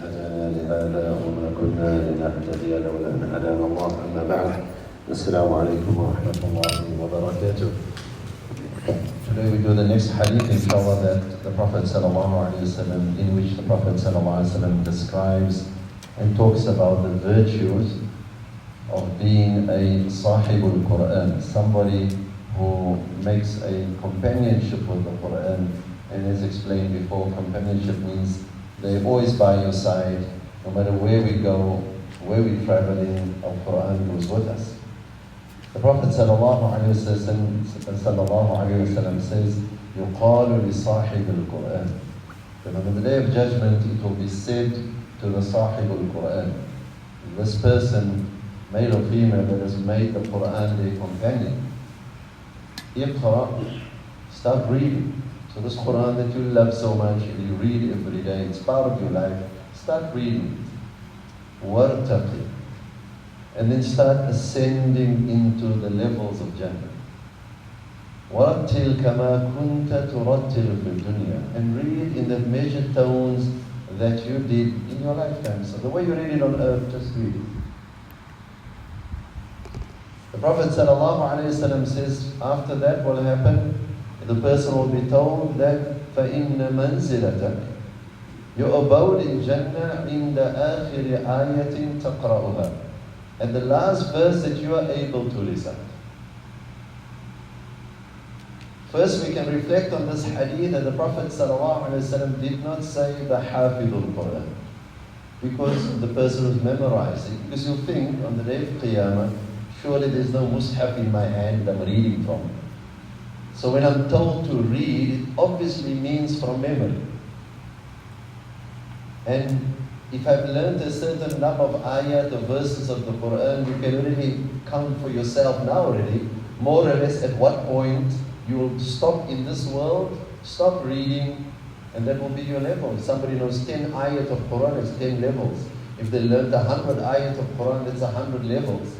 هدانا لهذا وما كنا لنهتدي لولا أن هدانا الله. أما بعد, السلام عليكم ورحمة الله وبركاته. Today we do the next hadith, inshallah, that the Prophet ﷺ, in which the Prophet ﷺ describes and talks about the virtues of being a sahibul Quran, somebody who makes a companionship with the Quran. And as explained before, companionship means they're always by your side, no matter where we go, where we travel in, our Quran goes with us. The Prophet ﷺ says, يُقَالُ لِصَاحِبِ الْقُرْآنِ. That on the day of judgment it will be said to the Sahib al-Quran, this person, male or female, that has made the Quran their companion. Iqra, start reading. So this Quran that you love so much, you read every day, it's part of your life, start reading it. Wartaqi. And then start ascending into the levels of Jannah. وَرَتِّلْ كَمَا كُنْتَ تُرَتِّلُ فِي الدُّنْيَا. And read in the measured tones that you did in your lifetime. So the way you read it on earth, just read it. The Prophet ﷺ says, after that what will happen? The person will be told that فَإِنَّ مَنْزِلَتَكَ, your abode in Jannah عِنْدَ آخِرِ آيَةٍ تَقْرَأُهَا, at the last verse that you are able to recite. First we can reflect on this hadith that the Prophet ﷺ did not say the Hafidul Quran, because the person who's memorizing, because you think on the day of Qiyamah, surely there's no mushaf in my hand I'm reading from. So when I'm told to read, it obviously means from memory. And if I've learned a certain number of ayat, the verses of the Quran, you can already count for yourself now already, more or less at what point you will stop in this world, stop reading, and that will be your level. If somebody knows 10 ayat of Quran, it's 10 levels. If they learned 100 ayat of Quran, that's 100 levels.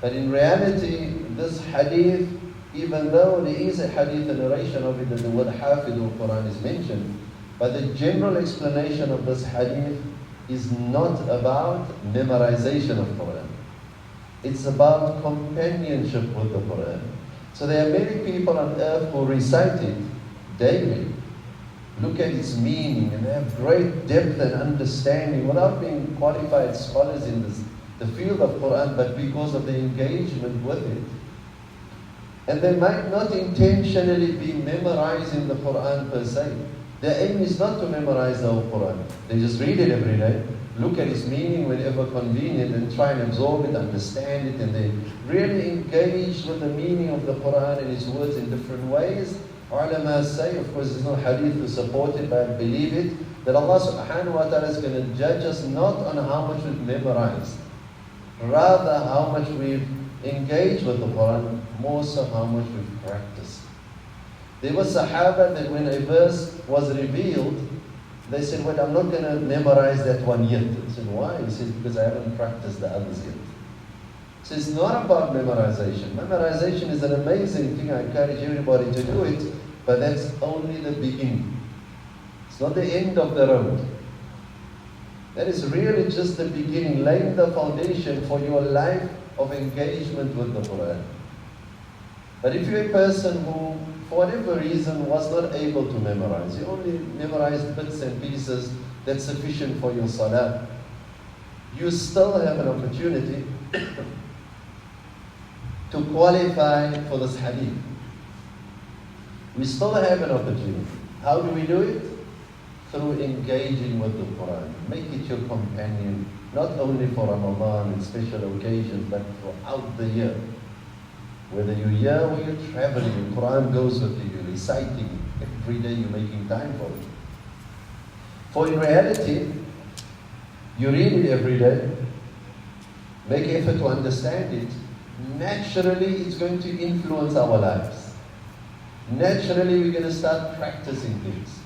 But in reality, this hadith, even though there is a hadith, a narration of it that the word Hafidul Quran is mentioned, but the general explanation of this hadith is not about memorization of Quran. It's about companionship with the Quran. So there are many people on earth who recite it daily, look at its meaning, and they have great depth and understanding without being qualified scholars in the field of Quran, but because of the engagement with it. And they might not intentionally be memorizing the Quran per se. Their aim is not to memorize the whole Quran. They just read it every day, look at its meaning whenever convenient, and try and absorb it, understand it, and they really engage with the meaning of the Quran and its words in different ways. Ulama say, of course there's no hadith to support it, but I believe it, that Allah subhanahu wa ta'ala is going to judge us not on how much we've memorized, rather how much we've engaged with the Quran, more so how much we've practiced. There were Sahaba that when a verse was revealed, they said, well, I'm not going to memorize that one yet. He said, why? He said, because I haven't practiced the others yet. So it's not about memorization. Memorization is an amazing thing. I encourage everybody to do it, but that's only the beginning. It's not the end of the road. That is really just the beginning, laying the foundation for your life of engagement with the Quran. But if you're a person who, for whatever reason, was not able to memorize, you only memorized bits and pieces that's sufficient for your salah, you still have an opportunity to qualify for this hadith. We still have an opportunity. How do we do it? Through engaging with the Quran. Make it your companion, not only for Ramadan and special occasions, but throughout the year. Whether you're here or you're traveling, the Quran goes with you, you're reciting it. Every day you're making time for it. For in reality, you read it every day, make effort to understand it, naturally it's going to influence our lives. Naturally we're going to start practicing things.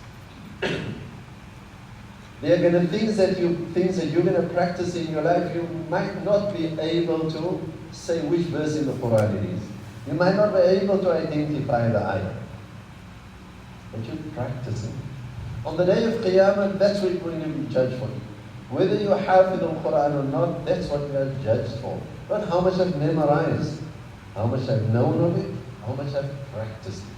There are going to things that you're going to practice in your life, you might not be able to say which verse in the Quran it is. You might not be able to identify the ayah. But you're practicing. On the day of Qiyamah, that's what we're going to be judged for. Whether you have the Quran or not, that's what we are judged for. Not how much I've memorized, how much I've known of it, how much I've practiced it.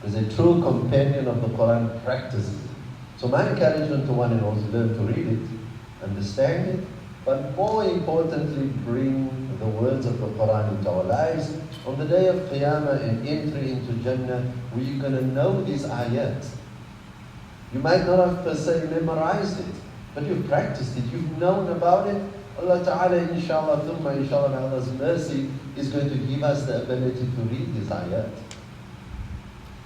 Because a true companion of the Quran practices it. So my encouragement to one and all is learn to read it, understand it, but more importantly, bring the words of the Quran into our lives. On the day of Qiyamah and entry into Jannah, we're going to know these ayat. You might not have per se memorized it, but you've practiced it, you've known about it. Allah Ta'ala, inshallah, thumma inshallah, Allah's mercy is going to give us the ability to read these ayat.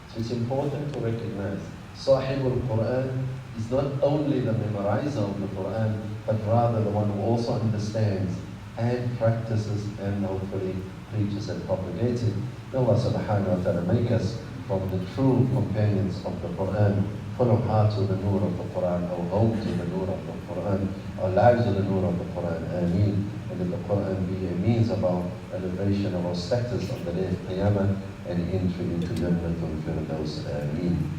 So it's important to recognize Sahibul Quran is not only the memorizer of the Quran, but rather the one who also understands and practices and hopefully preaches and propagates it. May Allah subhanahu wa ta'ala make us from the true companions of the Quran, full of hearts with the nur of the Quran, our homes with the nur of the Quran, our lives with the nur of the Quran. Ameen. And that the Quran be a means of our elevation of our status on the day of Qiyamah and entry into Jannatul Firdaus. Ameen.